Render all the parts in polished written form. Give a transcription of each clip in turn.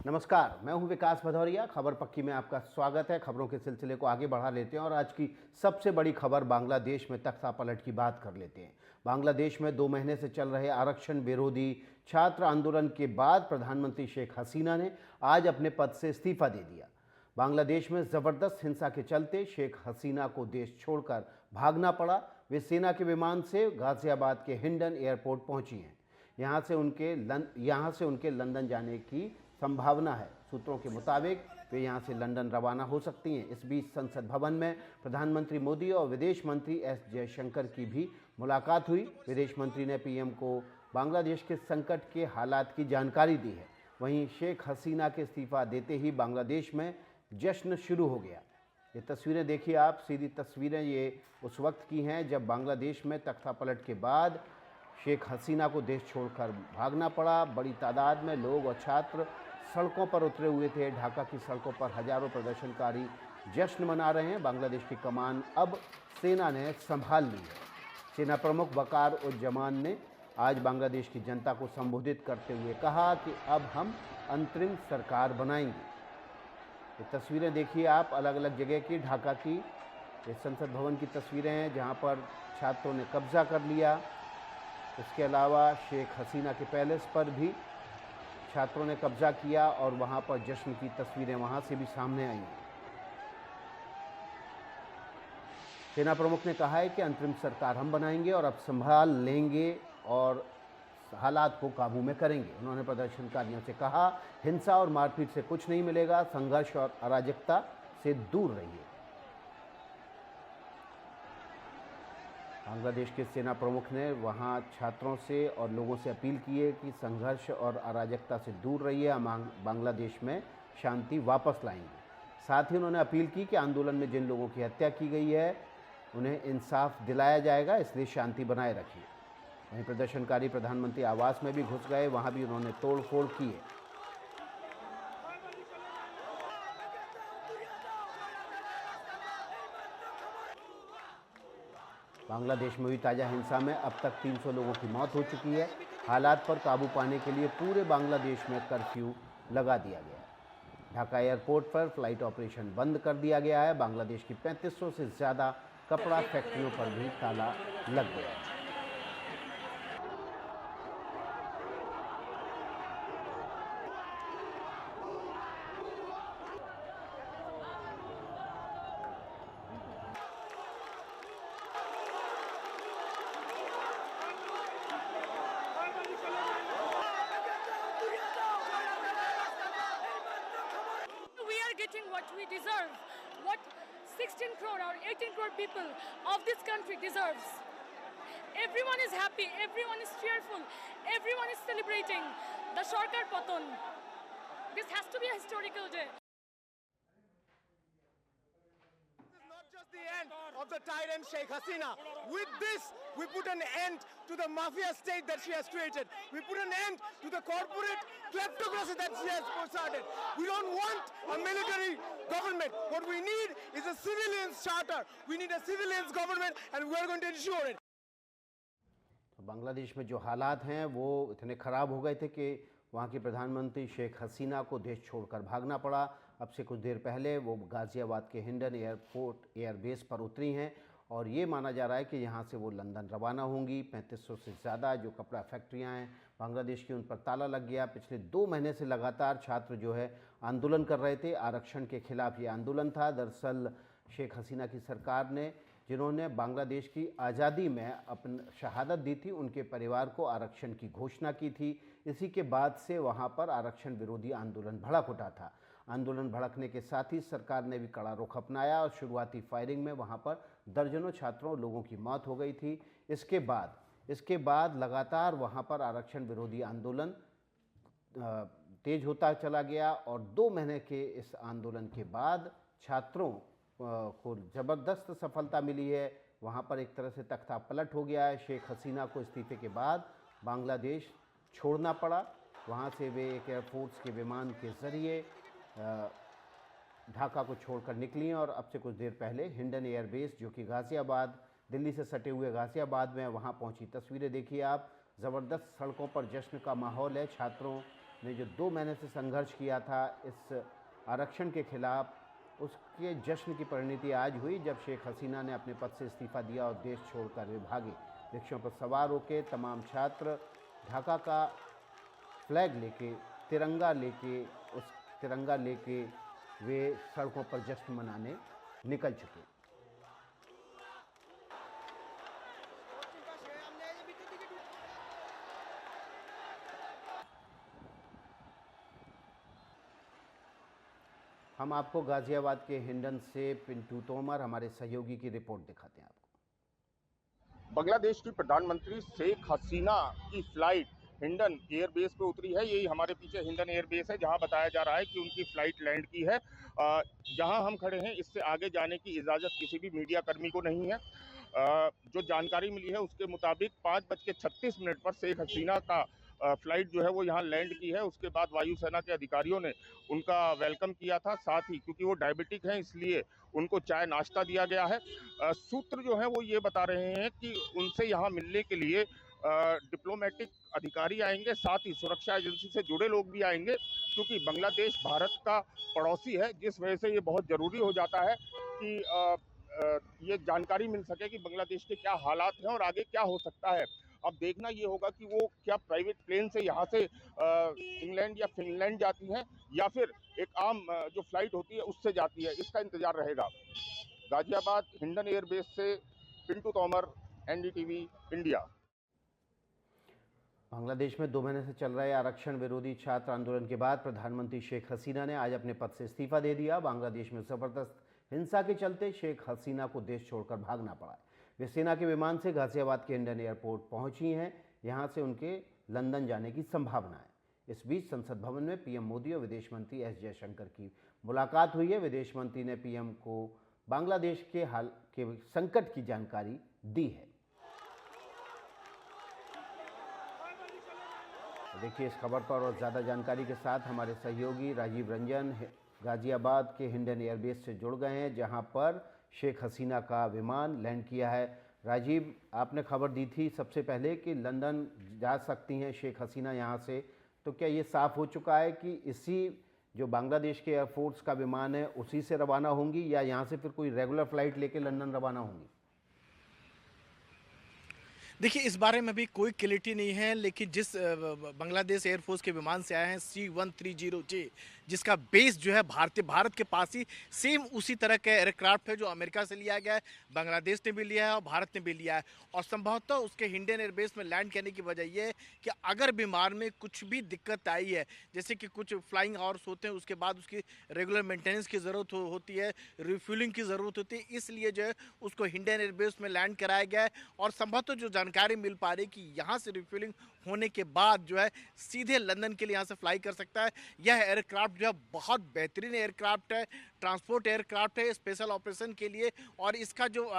नमस्कार, मैं हूं विकास भदौरिया। खबर पक्की में आपका स्वागत है। खबरों के सिलसिले को आगे बढ़ा लेते हैं और आज की सबसे बड़ी खबर बांग्लादेश में तख्तापलट की बात कर लेते हैं। बांग्लादेश में 2 महीने से चल रहे आरक्षण विरोधी छात्र आंदोलन के बाद प्रधानमंत्री शेख हसीना ने आज अपने पद से इस्तीफा दे दिया। बांग्लादेश में ज़बरदस्त हिंसा के चलते शेख हसीना को देश छोड़कर भागना पड़ा। वे सेना के विमान से गाजियाबाद के हिंडन एयरपोर्ट पहुंची हैं। यहाँ से उनके लंदन जाने की संभावना है। सूत्रों के मुताबिक वे यहां से लंदन रवाना हो सकती हैं। इस बीच संसद भवन में प्रधानमंत्री मोदी और विदेश मंत्री एस जयशंकर की भी मुलाकात हुई। विदेश मंत्री ने पीएम को बांग्लादेश के संकट के हालात की जानकारी दी है। वहीं शेख हसीना के इस्तीफा देते ही बांग्लादेश में जश्न शुरू हो गया। ये तस्वीरें देखिए आप, सीधी तस्वीरें ये उस वक्त की हैं जब बांग्लादेश में तख्तापलट के बाद शेख हसीना को देश छोड़कर भागना पड़ा। बड़ी तादाद में लोग और छात्र सड़कों पर उतरे हुए थे। ढाका की सड़कों पर हजारों प्रदर्शनकारी जश्न मना रहे हैं। बांग्लादेश की कमान अब सेना ने संभाल ली है। सेना प्रमुख वकार उज़्ज़मान ने आज बांग्लादेश की जनता को संबोधित करते हुए कहा कि अब हम अंतरिम सरकार बनाएंगे। ये तस्वीरें देखिए आप, अलग अलग जगह की ढाका की। ये संसद भवन की तस्वीरें हैं जहां पर छात्रों ने कब्जा कर लिया। इसके अलावा शेख हसीना के पैलेस पर भी छात्रों ने कब्जा किया और वहां पर जश्न की तस्वीरें वहां से भी सामने आई। सेना प्रमुख ने कहा है कि अंतरिम सरकार हम बनाएंगे और अब संभाल लेंगे और हालात को काबू में करेंगे। उन्होंने प्रदर्शनकारियों से कहा, हिंसा और मारपीट से कुछ नहीं मिलेगा, संघर्ष और अराजकता से दूर रहिए। बांग्लादेश के सेना प्रमुख ने वहां छात्रों से और लोगों से अपील की है कि संघर्ष और अराजकता से दूर रहिए, हम बांग्लादेश में शांति वापस लाएंगे। साथ ही उन्होंने अपील की कि आंदोलन में जिन लोगों की हत्या की गई है उन्हें इंसाफ दिलाया जाएगा, इसलिए शांति बनाए रखिए। वहीं प्रदर्शनकारी प्रधानमंत्री आवास में भी घुस गए, वहां भी उन्होंने तोड़फोड़ की है। बांग्लादेश में हुई ताज़ा हिंसा में अब तक 300 लोगों की मौत हो चुकी है। हालात पर काबू पाने के लिए पूरे बांग्लादेश में कर्फ्यू लगा दिया गया है। ढाका एयरपोर्ट पर फ्लाइट ऑपरेशन बंद कर दिया गया है। बांग्लादेश की 3500 से ज़्यादा कपड़ा फैक्ट्रियों पर भी ताला लग गया है। We are getting what we deserve, what 16 crore or 18 crore people of this country deserves. Everyone is happy, everyone is cheerful, everyone is celebrating the Sarkar Patan. This has to be a historical day. This is not just the end of the tyrant Sheikh Hasina. With this, we put an end to the mafia state that she has created. We put an end to the corporate kleptocracy that she has started. We don't want a military government. What we need is a civilians charter. We need a civilians government, and we are going to ensure it. तो बांग्लादेश में जो हालात हैं वो इतने ख़राब हो गए थे कि वहाँ की प्रधानमंत्री शेख हसीना को देश छोड़कर भागना पड़ा। अब से कुछ देर पहले वो गाज़ियाबाद के हिंडन एयरबेस पर उतरी हैं और ये माना जा रहा है कि यहाँ से वो लंदन रवाना होंगी। 3500 से ज़्यादा जो कपड़ा फैक्ट्रियाँ हैं बांग्लादेश की, उन पर ताला लग गया। पिछले 2 महीने से लगातार छात्र जो है आंदोलन कर रहे थे। आरक्षण के खिलाफ ये आंदोलन था। दरअसल शेख हसीना की सरकार ने, जिन्होंने बांग्लादेश की आज़ादी में अपनी शहादत दी थी, उनके परिवार को आरक्षण की घोषणा की थी। इसी के बाद से वहाँ पर आरक्षण विरोधी आंदोलन भड़क उठा था। आंदोलन भड़कने के साथ ही सरकार ने भी कड़ा रुख अपनाया और शुरुआती फायरिंग में वहाँ पर दर्जनों छात्रों लोगों की मौत हो गई थी। इसके बाद लगातार वहाँ पर आरक्षण विरोधी आंदोलन तेज होता चला गया और 2 महीने के इस आंदोलन के बाद छात्रों को ज़बरदस्त सफलता मिली है। वहाँ पर एक तरह से तख्ता पलट हो गया है। शेख हसीना को इस्तीफे के बाद बांग्लादेश छोड़ना पड़ा। वहाँ से वे एक एयरफोर्स के विमान के ज़रिए ढाका को छोड़कर निकली और अब से कुछ देर पहले हिंडन एयरबेस, जो कि गाज़ियाबाद, दिल्ली से सटे हुए गाज़ियाबाद में, वहाँ पहुँची। तस्वीरें देखिए आप, ज़बरदस्त सड़कों पर जश्न का माहौल है। छात्रों ने जो 2 महीने से संघर्ष किया था इस आरक्षण के खिलाफ, उसके जश्न की परिणति आज हुई जब शेख हसीना ने अपने पद से इस्तीफा दिया और देश छोड़कर वे भागे। रिक्शों पर सवार होकर तमाम छात्र ढाका का फ्लैग लेके, तिरंगा लेके वे सड़कों पर जश्न मनाने निकल चुके। हम आपको गाजियाबाद के हिंडन से पिंटू तोमर, हमारे सहयोगी, की रिपोर्ट दिखाते हैं आपको। बांग्लादेश की प्रधानमंत्री शेख हसीना की फ्लाइट हिंडन एयरबेस पे उतरी है। यही हमारे पीछे हिंडन एयरबेस है, जहां बताया जा रहा है कि उनकी फ्लाइट लैंड की है। जहां हम खड़े हैं, इससे आगे जाने की इजाज़त किसी भी मीडिया कर्मी को नहीं है। जो जानकारी मिली है उसके मुताबिक 5:36 पर शेख हसीना का फ्लाइट जो है वो यहाँ लैंड की है। उसके बाद वायुसेना के अधिकारियों ने उनका वेलकम किया था। साथ ही क्योंकि वो डायबिटिक हैं, इसलिए उनको चाय नाश्ता दिया गया है। सूत्र जो है वो ये बता रहे हैं कि उनसे यहाँ मिलने के लिए डिप्लोमेटिक अधिकारी आएंगे, साथ ही सुरक्षा एजेंसी से जुड़े लोग भी आएंगे, क्योंकि बांग्लादेश भारत का पड़ोसी है, जिस वजह से ये बहुत ज़रूरी हो जाता है कि ये जानकारी मिल सके कि बांग्लादेश के क्या हालात हैं और आगे क्या हो सकता है। अब देखना ये होगा कि वो क्या प्राइवेट प्लेन से यहाँ से इंग्लैंड या फिनलैंड जाती हैं, या फिर एक आम जो फ्लाइट होती है उससे जाती है। इसका इंतजार रहेगा। गाजियाबाद हिंडन एयरबेस से पिंटू तोमर, एनडीटीवी इंडिया। बांग्लादेश में 2 महीने से चल रहे आरक्षण विरोधी छात्र आंदोलन के बाद प्रधानमंत्री शेख हसीना ने आज अपने पद से इस्तीफा दे दिया। बांग्लादेश में जबरदस्त हिंसा के चलते शेख हसीना को देश छोड़कर भागना पड़ा है। वे सेना के विमान से गाजियाबाद के हिंडन एयरपोर्ट पहुंची हैं। यहां से उनके लंदन जाने की संभावना है। इस बीच संसद भवन में पीएम मोदी और विदेश मंत्री एस जयशंकर की मुलाकात हुई है। विदेश मंत्री ने पीएम को बांग्लादेश के हाल के संकट की जानकारी दी है। देखिए इस खबर पर और ज़्यादा जानकारी के साथ हमारे सहयोगी राजीव रंजन गाजियाबाद के हिंडन एयरबेस से जुड़ गए हैं, जहां पर शेख हसीना का विमान लैंड किया है। राजीव, आपने खबर दी थी सबसे पहले कि लंदन जा सकती हैं शेख हसीना यहाँ से, तो क्या ये साफ हो चुका है कि इसी जो बांग्लादेश के एयरफोर्स का विमान है उसी से रवाना होंगी, या यहाँ से फिर कोई रेगुलर फ्लाइट लेके लंदन रवाना होंगी? देखिए, इस बारे में भी कोई क्लैरिटी नहीं है, लेकिन जिस बांग्लादेश एयरफोर्स के विमान से आए हैं C-130J, जिसका बेस जो है भारत के पास ही सेम उसी तरह का एयरक्राफ्ट है जो अमेरिका से लिया गया है, बांग्लादेश ने भी लिया है और भारत ने भी लिया है। और संभवतः उसके हिंडन एयरबेस में लैंड करने की वजह यह है कि अगर विमान में कुछ भी दिक्कत आई है, जैसे कि कुछ फ्लाइंग आवर्स होते हैं, उसके बाद उसकी रेगुलर मेंटेनेंस की ज़रूरत होती है, रिफ्यूलिंग की ज़रूरत होती है, इसलिए जो है उसको हिंडन एयरबेस में लैंड कराया गया है। और संभवतः जो जानकारी मिल पा रही कि यहाँ से रिफ्यूलिंग होने के बाद जो है सीधे लंदन के लिए यहाँ से फ्लाई कर सकता है। यह एयरक्राफ्ट जो है बहुत बेहतरीन एयरक्राफ्ट है, ट्रांसपोर्ट एयरक्राफ्ट है स्पेशल ऑपरेशन के लिए, और इसका जो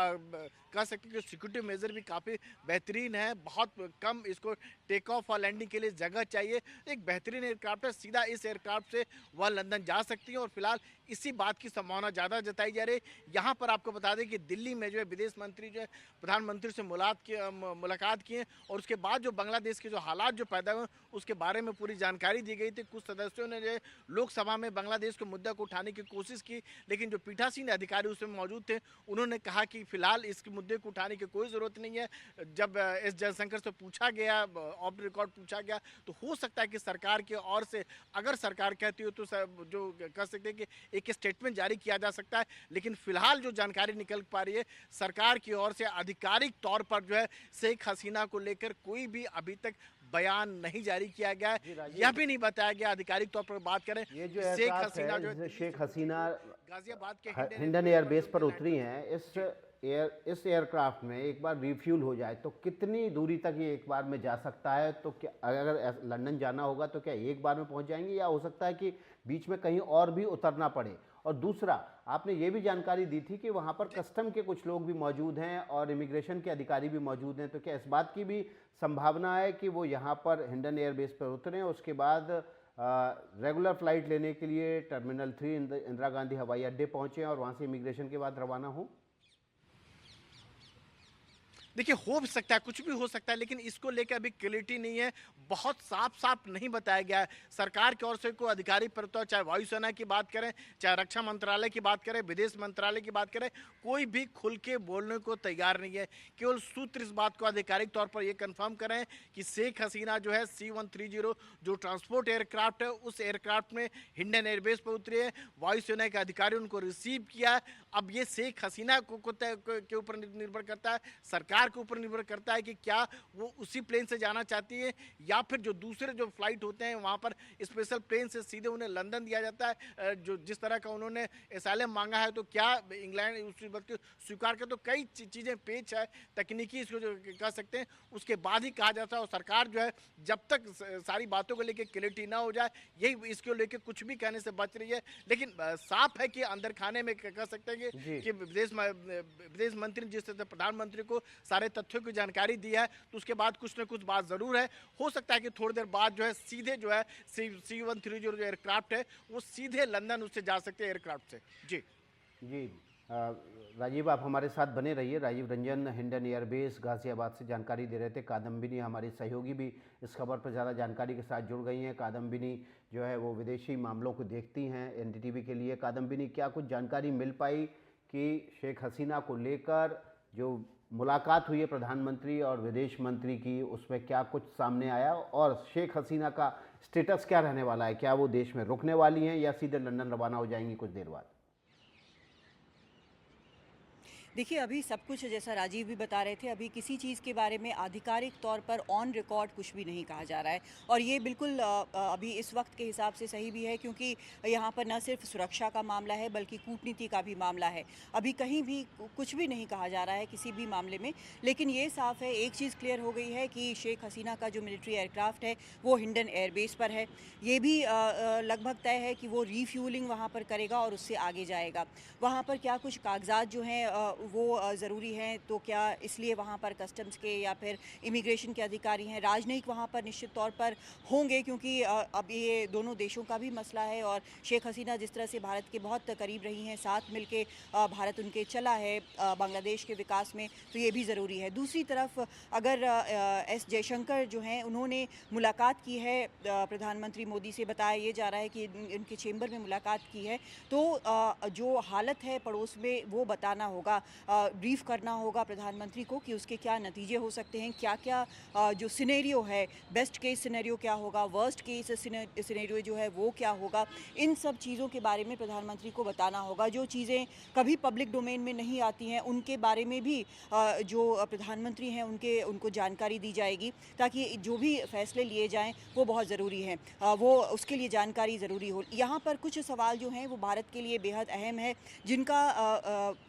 कह सकते हैं कि सिक्योरिटी मेजर भी काफ़ी बेहतरीन है। बहुत कम इसको टेक ऑफ और लैंडिंग के लिए जगह चाहिए। एक बेहतरीन एयरक्राफ्ट है, सीधा इस एयरक्राफ्ट से वह लंदन जा सकती है और फिलहाल इसी बात की संभावना ज़्यादा जताई जा रही है। यहाँ पर आपको बता दें कि दिल्ली में जो है विदेश मंत्री जो है प्रधानमंत्री से मुलाकात की है, और उसके बाद जो बांग्लादेश के जो हालात जो पैदा हुए उसके बारे में पूरी जानकारी दी गई थी। कुछ सदस्यों ने जो है लोकसभा में बांग्लादेश के मुद्दे को उठाने की कोशिश की, लेकिन जो पीठासीन अधिकारी उसमें मौजूद थे उन्होंने कहा कि फिलहाल इस मुद्दे को उठाने की कोई ज़रूरत नहीं है। जब एस जयशंकर से पूछा गया, ऑफ रिकॉर्ड पूछा गया, तो हो सकता है कि सरकार की ओर से अगर सरकार कहती हो तो जो कह सकते हैं कि एक स्टेटमेंट जारी किया जा सकता है। लेकिन फिलहाल जो जानकारी निकल पा रही है सरकार की ओर से आधिकारिक तौर पर जो है शेख हसीना को लेकर कोई भी अभी तक बयान नहीं जारी किया गया है। यह भी नहीं बताया गया आधिकारिक तौर पर बात करें, ये जो शेख हसीना जो है शेख हसीना गाजियाबाद के हिंडन एयरबेस पर उतरी हैं, इस एयरक्राफ्ट में एक बार रिफ्यूल हो जाए तो कितनी दूरी तक ये एक बार में जा सकता है? तो क्या अगर लंदन जाना होगा तो क्या एक बार में पहुंच जाएंगे, या हो सकता है कि बीच में कहीं और भी उतरना पड़े? और दूसरा, आपने ये भी जानकारी दी थी कि वहाँ पर कस्टम के कुछ लोग भी मौजूद हैं और इमिग्रेशन के अधिकारी भी मौजूद हैं, तो क्या इस बात की भी संभावना है कि वो यहाँ पर हिंडन एयरबेस पर उतरें, उसके बाद रेगुलर फ्लाइट लेने के लिए टर्मिनल 3 इंदिरा गांधी हवाई अड्डे पहुँचें और वहाँ से इमिग्रेशन के बाद रवाना हों? देखिए, हो भी सकता है, कुछ भी हो सकता है, लेकिन इसको लेकर अभी क्लियरिटी नहीं है। बहुत साफ साफ नहीं बताया गया है सरकार की ओर से कोई अधिकारी प्रवक्ता, चाहे वायुसेना की बात करें, चाहे रक्षा मंत्रालय की बात करें, विदेश मंत्रालय की बात करें, कोई भी खुल के बोलने को तैयार नहीं है। केवल सूत्र इस बात को आधिकारिक तौर पर यह कंफर्म करें कि शेख हसीना जो है C-130 जो ट्रांसपोर्ट एयरक्राफ्ट है, उस एयरक्राफ्ट में हिंडन एयरबेस पर उतरी है। वायुसेना के अधिकारी उनको रिसीव किया है। अब ये शेख हसीना के ऊपर निर्भर करता है, सरकार के ऊपर निर्भर करता है कि क्या वो उसी प्लेन से जाना चाहती है या फिर जो दूसरे जो फ्लाइट होते हैं वहाँ पर स्पेशल प्लेन से सीधे उन्हें लंदन दिया जाता है। जो जिस तरह का उन्होंने एसाइलम मांगा है, तो क्या इंग्लैंड उस वक्त स्वीकार कर, तो कई चीज़ें पेच है, तकनीकी इसको जो कह सकते हैं, उसके बाद ही कहा जाता है। और सरकार जो है जब तक सारी बातों को लेकर क्लियरिटी ना हो जाए, यही इसको लेकर कुछ भी कहने से बच रही है। लेकिन साफ है कि अंदर खाने में कह सकते हैं कि विदेश मंत्री जिस तरह से प्रधानमंत्री को सारे तथ्यों की जानकारी दी है, तो उसके बाद कुछ न कुछ बात जरूर है। हो सकता है कि थोड़ी देर बाद जो है सीधे जो है C-130 जो एयरक्राफ्ट है वो सीधे लंदन उससे जा सकते हैं एयरक्राफ्ट से। जी जी राजीव, आप हमारे साथ बने रहिए। राजीव रंजन हिंडन एयरबेस गाजियाबाद से जानकारी दे रहे थे। कादम्बिनी हमारी सहयोगी भी इस खबर पर ज़्यादा जानकारी के साथ जुड़ गई हैं। कादम्बिनी जो है वो विदेशी मामलों को देखती हैं NDTV के लिए। कादम्बिनी, क्या कुछ जानकारी मिल पाई कि शेख हसीना को लेकर जो मुलाकात हुई है प्रधानमंत्री और विदेश मंत्री की, उसमें क्या कुछ सामने आया और शेख हसीना का स्टेटस क्या रहने वाला है? क्या वो देश में रुकने वाली हैं या सीधे लंदन रवाना हो जाएंगी कुछ देर बाद? देखिए, अभी सब कुछ जैसा राजीव भी बता रहे थे, अभी किसी चीज़ के बारे में आधिकारिक तौर पर ऑन रिकॉर्ड कुछ भी नहीं कहा जा रहा है। और ये बिल्कुल अभी इस वक्त के हिसाब से सही भी है, क्योंकि यहाँ पर न सिर्फ सुरक्षा का मामला है बल्कि कूटनीति का भी मामला है। अभी कहीं भी कुछ भी नहीं कहा जा रहा है किसी भी मामले में। लेकिन ये साफ़ है, एक चीज़ क्लियर हो गई है कि शेख हसीना का जो मिलिट्री एयरक्राफ्ट है वो हिंडन एयरबेस पर है। ये भी लगभग तय है कि वो रीफ्यूलिंग वहाँ पर करेगा और उससे आगे जाएगा। वहाँ पर क्या कुछ कागजात जो हैं वो ज़रूरी हैं, तो क्या इसलिए वहाँ पर कस्टम्स के या फिर इमिग्रेशन के अधिकारी हैं। राजनयिक वहाँ पर निश्चित तौर पर होंगे, क्योंकि अब ये दोनों देशों का भी मसला है। और शेख हसीना जिस तरह से भारत के बहुत करीब रही हैं, साथ मिलके भारत उनके चला है बांग्लादेश के विकास में, तो ये भी ज़रूरी है। दूसरी तरफ अगर S जयशंकर जो हैं उन्होंने मुलाकात की है प्रधानमंत्री मोदी से, बताया ये जा रहा है कि उनके चेंबर में मुलाकात की है, तो जो हालत है पड़ोस में वो बताना होगा, ब्रीफ करना होगा प्रधानमंत्री को कि उसके क्या नतीजे हो सकते हैं, क्या क्या जो सिनेरियो है, बेस्ट केस सिनेरियो क्या होगा, वर्स्ट केस सिनेरियो जो है वो क्या होगा। इन सब चीज़ों के बारे में प्रधानमंत्री को बताना होगा। जो चीज़ें कभी पब्लिक डोमेन में नहीं आती हैं उनके बारे में भी जो प्रधानमंत्री हैं उनको जानकारी दी जाएगी, ताकि जो भी फैसले लिए जाएं वो बहुत ज़रूरी हैं, वो उसके लिए जानकारी ज़रूरी हो। यहाँ पर कुछ सवाल जो हैं वो भारत के लिए बेहद अहम है, जिनका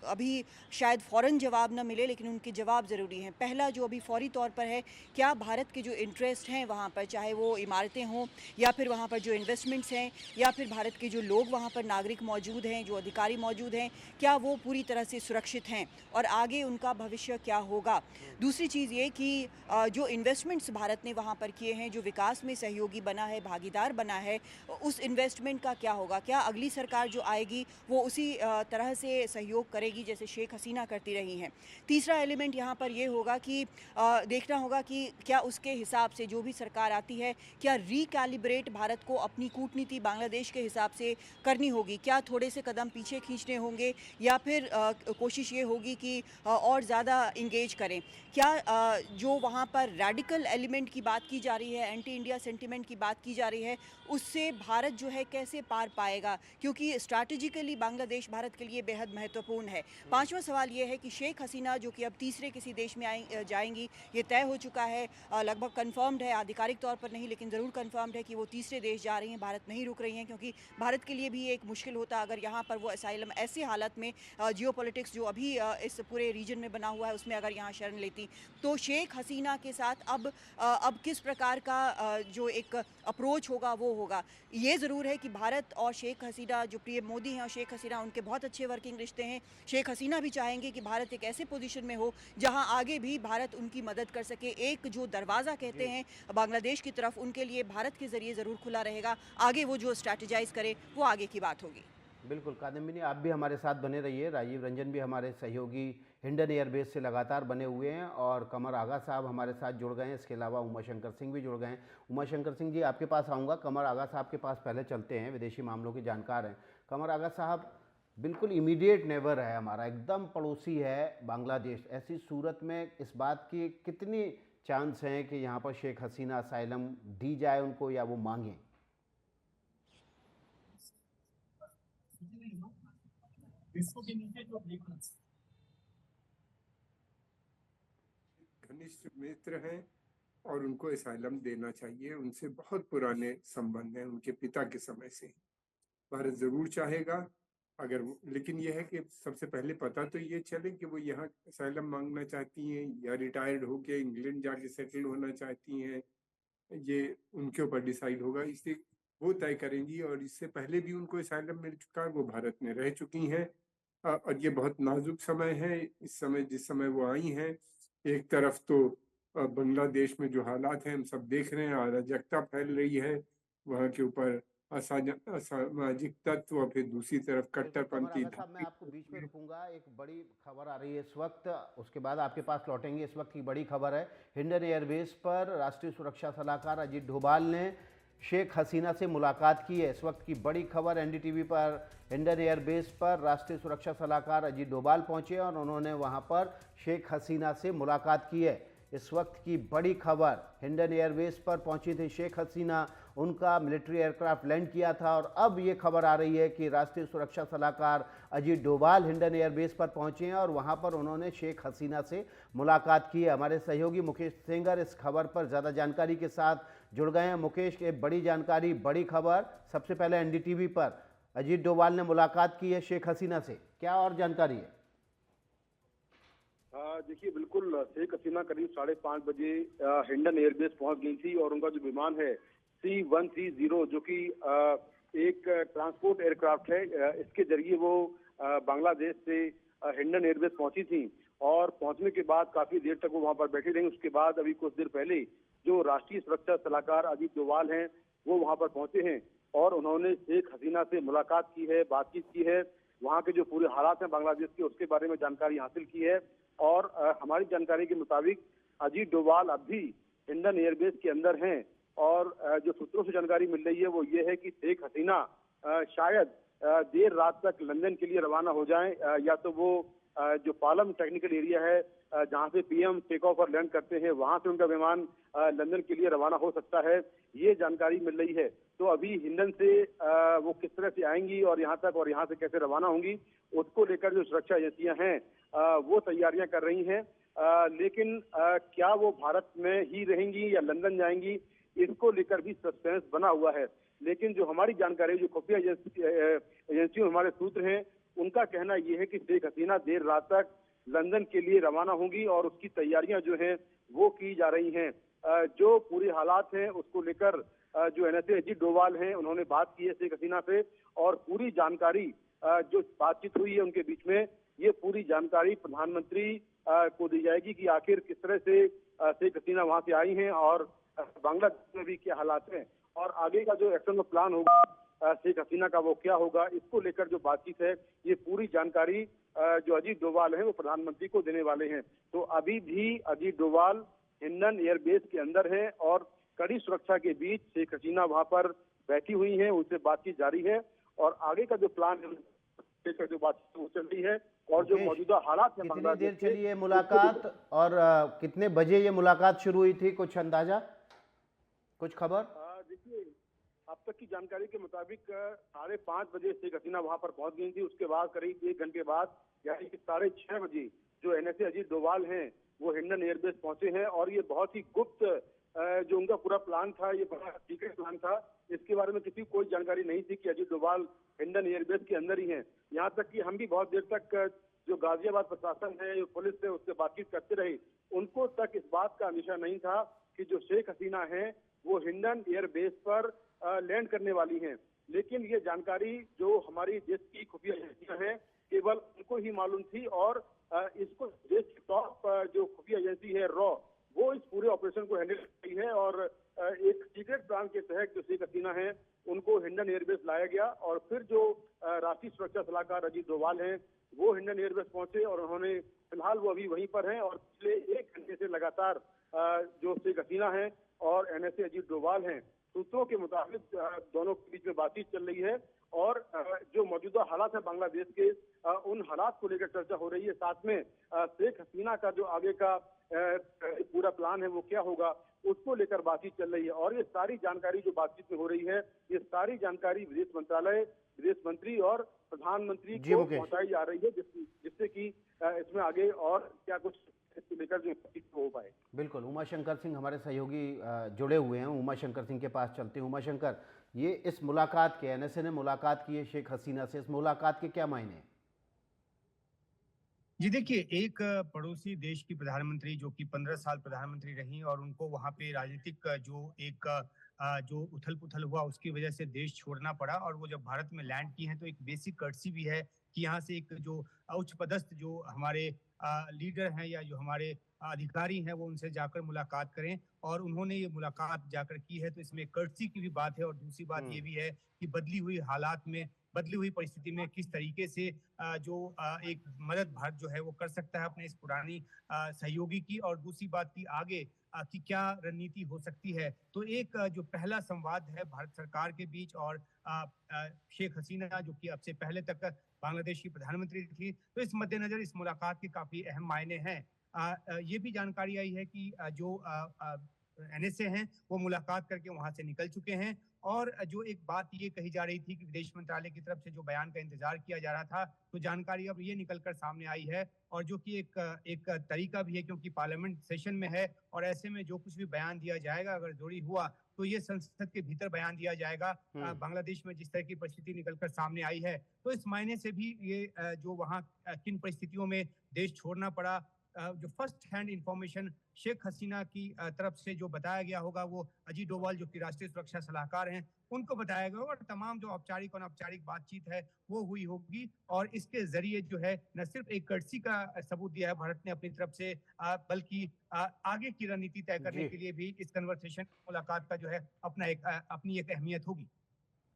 अभी शायद फ़ौरन जवाब न मिले, लेकिन उनके जवाब ज़रूरी हैं। पहला जो अभी फौरी तौर पर है, क्या भारत के जो इंटरेस्ट हैं वहाँ पर, चाहे वो इमारतें हों या फिर वहाँ पर जो इन्वेस्टमेंट्स हैं या फिर भारत के जो लोग वहाँ पर नागरिक मौजूद हैं, जो अधिकारी मौजूद हैं, क्या वो पूरी तरह से सुरक्षित हैं और आगे उनका भविष्य क्या होगा। दूसरी चीज़ ये कि जो इन्वेस्टमेंट्स भारत ने वहाँ पर किए हैं, जो विकास में सहयोगी बना है, भागीदार बना है, उस इन्वेस्टमेंट का क्या होगा। क्या अगली सरकार जो आएगी वो उसी तरह से सहयोग करेगी जैसे शेख हसीना करती रही हैं। तीसरा एलिमेंट यहाँ पर ये होगा कि देखना होगा कि क्या उसके हिसाब से जो भी सरकार आती है, क्या रिकैलिब्रेट भारत को अपनी कूटनीति बांग्लादेश के हिसाब से करनी होगी, क्या थोड़े से कदम पीछे खींचने होंगे या फिर कोशिश ये होगी कि और ज़्यादा इंगेज करें। क्या जो वहाँ पर रेडिकल एलिमेंट की बात की जा रही है, एंटी इंडिया सेंटिमेंट की बात की जा रही है, उससे भारत जो है कैसे पार पाएगा, क्योंकि स्ट्रैटेजिकली बांग्लादेश भारत के लिए बेहद महत्वपूर्ण है। पांचवा सवाल ये है कि शेख हसीना जो कि अब तीसरे किसी देश में जाएंगी, ये तय हो चुका है, लगभग कंफर्म्ड है, आधिकारिक तौर पर नहीं लेकिन ज़रूर कंफर्म्ड है कि वो तीसरे देश जा रही हैं, भारत नहीं रुक रही हैं, क्योंकि भारत के लिए भी एक मुश्किल होता अगर यहाँ पर वो असाइलम ऐसी हालत में जियोपॉलिटिक्स जो अभी इस पूरे रीजन में बना हुआ है उसमें अगर यहाँ शरण लेती, तो शेख हसीना के साथ अब किस प्रकार का जो एक अप्रोच होगा वो होगा। ये ज़रूर है कि भारत और शेख हसीना, जो पीएम मोदी हैं और शेख हसीना, उनके बहुत अच्छे वर्किंग रिश्ते हैं। शेख हसीना भी चाहेंगे कि भारत एक ऐसे पोजीशन में हो जहां आगे भी भारत उनकी मदद कर सके। एक जो दरवाज़ा कहते हैं बांग्लादेश की तरफ, उनके लिए भारत के ज़रिए ज़रूर खुला रहेगा। आगे वो जो स्ट्रैटेजाइज करे वो आगे की बात होगी। बिल्कुल कादम्बिनी, आप भी हमारे साथ बने रहिए। राजीव रंजन भी हमारे सहयोगी हिंडन एयरबेस से लगातार बने हुए हैं और कमर आगा साहब हमारे साथ जुड़ गए हैं। इसके अलावा उमाशंकर सिंह भी जुड़ गए हैं। उमाशंकर सिंह जी, आपके पास आऊँगा। कमर आगा साहब के पास पहले चलते हैं, विदेशी मामलों के जानकार हैं। कमर आगा साहब, बिल्कुल इमीडिएट नेबर है हमारा, एकदम पड़ोसी है बांग्लादेश। ऐसी सूरत में इस बात की कितनी चांस हैं कि यहाँ पर शेख हसीना असाइलम दी जाए उनको या वो मांगें? घनिष्ठ मित्र हैं और उनको असाइलम देना चाहिए। उनसे बहुत पुराने संबंध हैं, उनके पिता के समय से। भारत जरूर चाहेगा अगर लेकिन यह है कि सबसे पहले पता तो ये चले कि वो यहाँ असाइलम मांगना चाहती हैं या रिटायर्ड होके इंग्लैंड जाके सेटल होना चाहती हैं। ये उनके ऊपर डिसाइड होगा, इससे वो तय करेंगी। और इससे पहले भी उनको असाइलम मिल चुका है, वो भारत में रह चुकी हैं। और ये बहुत नाजुक समय है। इस समय जिस समय वो आई हैं, एक तरफ तो बांग्लादेश में जो हालात हैं हम सब देख रहे हैं, अराजकता फैल रही है, वहाँ के ऊपर असामाजिक तत्व, और फिर दूसरी तरफ बिल्कुल कमर कट्टरपंथी आगा साहब, मैं आपको बीच में रुकूंगा। एक बड़ी खबर आ रही है इस वक्त, उसके बाद आपके पास लौटेंगे। इस वक्त की बड़ी खबर है, हिंडन एयरबेस पर राष्ट्रीय सुरक्षा सलाहकार अजीत डोभाल ने शेख हसीना से मुलाकात की है। इस वक्त की बड़ी खबर, एनडीटीवी पर हिंडन एयरबेस पर राष्ट्रीय सुरक्षा सलाहकार अजीत डोभाल पहुंचे और उन्होंने वहां पर शेख हसीना से मुलाकात की है। इस वक्त की बड़ी खबर, हिंडन एयरबेस पर पहुंची थी शेख हसीना, उनका मिलिट्री एयरक्राफ्ट लैंड किया था और अब ये खबर आ रही है कि राष्ट्रीय सुरक्षा सलाहकार अजीत डोभाल हिंडन एयरबेस पर पहुंचे हैं और वहां पर उन्होंने शेख हसीना से मुलाकात की है। हमारे सहयोगी मुकेश सेंगर इस खबर पर ज़्यादा जानकारी के साथ जुड़ गए हैं। मुकेश, एक बड़ी जानकारी, बड़ी खबर, सबसे पहले एनडीटीवी पर अजीत डोभाल ने मुलाकात की है शेख हसीना से, क्या और जानकारी है? देखिए, बिल्कुल शेख हसीना करीब 5:30 बजे हिंडन एयरबेस पहुंच गई थी और उनका जो विमान है C-130, जो कि एक ट्रांसपोर्ट एयरक्राफ्ट है, इसके जरिए वो बांग्लादेश से हिंडन एयरबेस पहुंची थी। और पहुंचने के बाद काफी देर तक वो वहां पर बैठी रही। उसके बाद अभी कुछ देर पहले जो राष्ट्रीय सुरक्षा सलाहकार अजीत डोभाल हैं, वो वहां पर पहुंचे हैं और उन्होंने शेख हसीना से मुलाकात की है, बातचीत की है, वहाँ के जो पूरे हालात हैं बांग्लादेश के, उसके बारे में जानकारी हासिल की है। और हमारी जानकारी के मुताबिक अजीत डोभाल अब भी हिंडन एयरबेस के अंदर हैं और जो सूत्रों से जानकारी मिल रही है वो ये है कि शेख हसीना शायद देर रात तक लंदन के लिए रवाना हो जाएं, या तो वो जो पालम टेक्निकल एरिया है जहां से पीएम टेक ऑफ और लैंड करते हैं, वहां से उनका विमान लंदन के लिए रवाना हो सकता है, ये जानकारी मिल रही है। तो अभी हिंडन से वो किस तरह से आएंगी और यहाँ तक, और यहाँ से कैसे रवाना होंगी, उसको लेकर जो सुरक्षा एजेंसियां हैं वो तैयारियां कर रही हैं। लेकिन क्या वो भारत में ही रहेंगी या लंदन जाएंगी, इसको लेकर भी सस्पेंस बना हुआ है। लेकिन जो हमारी जानकारी, जो खुफिया एजेंसियों हमारे सूत्र हैं, उनका कहना यह है कि शेख हसीना देर रात तक लंदन के लिए रवाना होंगी और उसकी तैयारियां जो हैं वो की जा रही हैं। जो पूरे हालात हैं उसको लेकर जो एनएसए अजीत डोभाल हैं, उन्होंने बात की है शेख हसीना से और पूरी जानकारी जो बातचीत हुई है उनके बीच में, ये पूरी जानकारी प्रधानमंत्री को दी जाएगी कि आखिर किस तरह से शेख हसीना वहां से आई हैं और बांग्लादेश में भी क्या हालात हैं और आगे का जो एक्शन प्लान होगा शेख हसीना का वो क्या होगा, इसको लेकर जो बातचीत है, ये पूरी जानकारी जो अजीत डोभाल है वो प्रधानमंत्री को देने वाले हैं। तो अभी भी अजीत डोभाल हिंडन एयरबेस के अंदर है और कड़ी सुरक्षा के बीच शेख हसीना वहां पर बैठी हुई हैं, उनसे बातचीत जारी है और आगे का जो प्लान है, जो बातचीत वो चल रही है और जो मौजूदा हालात है, कितनी देर चली है मुलाकात और कितने बजे ये मुलाकात शुरू हुई थी, कुछ अंदाजा, कुछ खबर? देखिए, अब तक की जानकारी के मुताबिक 5:30 बजे शेख हसीना वहां पर पहुंच गई थी। उसके बाद करीब 1 घंटे बाद यानी कि 6:30 बजे जो एनएसए अजीत डोभाल हैं वो हिंडन एयरबेस पहुंचे हैं और ये बहुत ही गुप्त जो उनका पूरा प्लान था, ये बड़ा सीक्रेट प्लान था। इसके बारे में किसी को कोई जानकारी नहीं थी कि अजीत डोभाल हिंडन एयरबेस के अंदर ही हैं। यहाँ तक कि हम भी बहुत देर तक जो गाजियाबाद प्रशासन है, जो पुलिस है, उससे बातचीत करते रहे, उनको तक इस बात का अंदेशा नहीं था कि जो शेख हसीना है वो हिंडन एयरबेस पर लैंड करने वाली हैं। लेकिन ये जानकारी जो हमारी देश की खुफिया एजेंसियां हैं केवल उनको ही मालूम थी और इसको देश की टॉप जो खुफिया एजेंसी है रॉ, वो इस पूरे ऑपरेशन को हैंडल कर रही है और एक सीक्रेट प्लान के तहत जो शेख हसीना है उनको हिंडन एयरबेस लाया गया और फिर जो राष्ट्रीय सुरक्षा सलाहकार अजीत डोभाल हैं वो हिंडन एयरबेस पहुंचे और उन्होंने फिलहाल वो अभी वहीं पर हैं और पिछले 1 घंटे से लगातार जो शेख हसीना है और एनएसए अजीत डोभाल हैं सूत्रों के मुताबिक दोनों के बीच में बातचीत चल रही है और जो मौजूदा हालात है बांग्लादेश के उन हालात को लेकर चर्चा हो रही है। साथ में शेख हसीना का जो आगे का पूरा प्लान है वो क्या होगा उसको लेकर बातचीत चल रही है और ये सारी जानकारी जो बातचीत में हो रही है ये सारी जानकारी विदेश मंत्रालय, विदेश मंत्री और प्रधानमंत्री को पहुंचाई जा रही है जिससे कि इसमें आगे और क्या कुछ लेकर जो हो पाए। बिल्कुल, उमाशंकर सिंह हमारे सहयोगी जुड़े हुए हैं। उमाशंकर सिंह के पास चलते हैं। उमाशंकर, ये इस मुलाकात के एनएसए ने मुलाकात की है शेख हसीना से, इस मुलाकात के क्या मायने हैं? जी देखिए, एक पड़ोसी देश की प्रधानमंत्री जो कि 15 साल प्रधानमंत्री रही और उनको वहां पे राजनीतिक जो उथल पुथल हुआ उसकी वजह से देश छोड़ना पड़ा और वो जब भारत में लैंड की हैं तो एक बेसिक कर्टसी भी है कि यहाँ से एक जो उच्च पदस्थ जो हमारे लीडर हैं या जो हमारे अधिकारी हैं वो उनसे जाकर मुलाकात करें और उन्होंने ये मुलाकात जाकर की है। तो इसमें कर्टसी की भी बात है और दूसरी बात ये भी है कि बदली हुई हालात में, बदली हुई परिस्थिति में किस तरीके से एक मदद भारत जो है वो कर सकता है अपने इस पुरानी सहयोगी की, और दूसरी बात की आगे की क्या रणनीति हो सकती है। तो एक जो पहला संवाद है भारत सरकार के बीच और शेख हसीना जो कि अब से पहले तक बांग्लादेश की प्रधानमंत्री थी, तो इस मद्देनजर इस मुलाकात के काफी अहम मायने हैं। ये भी जानकारी आई है कि जो एनएसए हैं वो मुलाकात करके वहां से निकल चुके हैं और जो एक बात ये कही जा रही थी कि विदेश मंत्रालय की तरफ से जो बयान का इंतजार किया जा रहा था, तो जानकारी अब ये निकलकर सामने आई है और जो कि एक तरीका भी है क्योंकि पार्लियामेंट सेशन में है और ऐसे में जो कुछ भी बयान दिया जाएगा अगर जरूरी हुआ तो ये संसद के भीतर बयान दिया जाएगा। बांग्लादेश में जिस तरह की परिस्थिति निकलकर सामने आई है तो इस मायने से भी ये जो वहाँ किन परिस्थितियों में देश छोड़ना पड़ा, जो first hand information Sheikh Hasina की तरफ से जो बताया गया होगा वो अजीत डोभाल जो कि राष्ट्रीय सुरक्षा सलाहकार हैं उनको बताया गया और तमाम जो औपचारिक और अनौपचारिक बातचीत है वो हुई होगी और इसके जरिए जो है न सिर्फ एक कर्टसी का सबूत दिया है भारत ने अपनी तरफ से बल्कि आगे की रणनीति तय करने के लिए भी इस कन्वर्सेशन मुलाकात का जो है अपनी एक अहमियत होगी।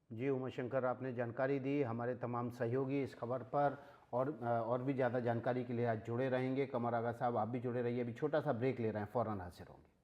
जी उमाशंकर, आपने जानकारी दी। हमारे तमाम सहयोगी इस खबर पर और भी ज़्यादा जानकारी के लिए आज जुड़े रहेंगे। कमर आगा साहब, आप भी जुड़े रहिए। अभी छोटा सा ब्रेक ले रहे हैं, फ़ौरन हाजिर होंगे।